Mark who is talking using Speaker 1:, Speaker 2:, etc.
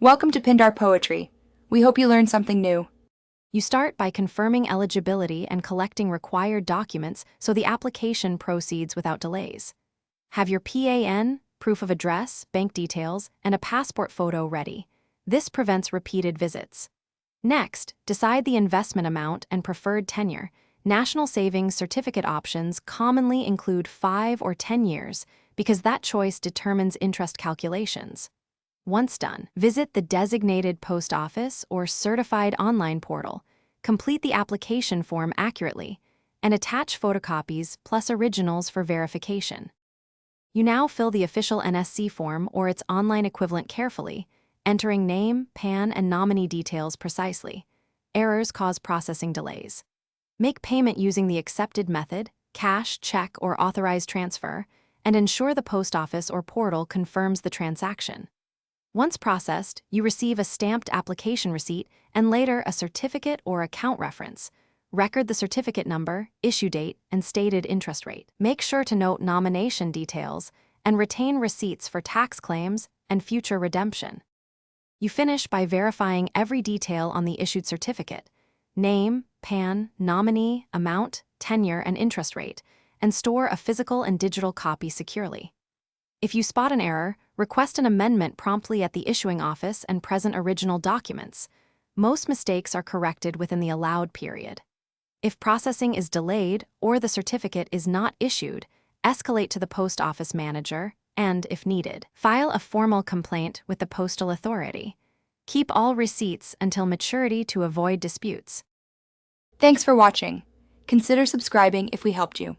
Speaker 1: Welcome to Pindar Poetry. We hope you learned something new.
Speaker 2: You start by confirming eligibility and collecting required documents so the application proceeds without delays. Have your PAN, proof of address, bank details, and a passport photo ready. This prevents repeated visits. Next, decide the investment amount and preferred tenure. National Savings Certificate options commonly include 5 or 10 years because that choice determines interest calculations. Once done, visit the designated post office or certified online portal, complete the application form accurately, and attach photocopies plus originals for verification. You now fill the official NSC form or its online equivalent carefully, entering name, PAN, and nominee details precisely. Errors cause processing delays. Make payment using the accepted method, cash, check, or authorized transfer, and ensure the post office or portal confirms the transaction. Once processed, you receive a stamped application receipt and later a certificate or account reference. Record the certificate number, issue date, and stated interest rate. Make sure to note nomination details and retain receipts for tax claims and future redemption. You finish by verifying every detail on the issued certificate: name, PAN, nominee, amount, tenure, and interest rate, and store a physical and digital copy securely. If you spot an error, request an amendment promptly at the issuing office and present original documents. Most mistakes are corrected within the allowed period. If processing is delayed or the certificate is not issued, escalate to the post office manager and, if needed, file a formal complaint with the postal authority. Keep all receipts until maturity to avoid disputes.
Speaker 1: Thanks for watching. Consider subscribing if we helped you.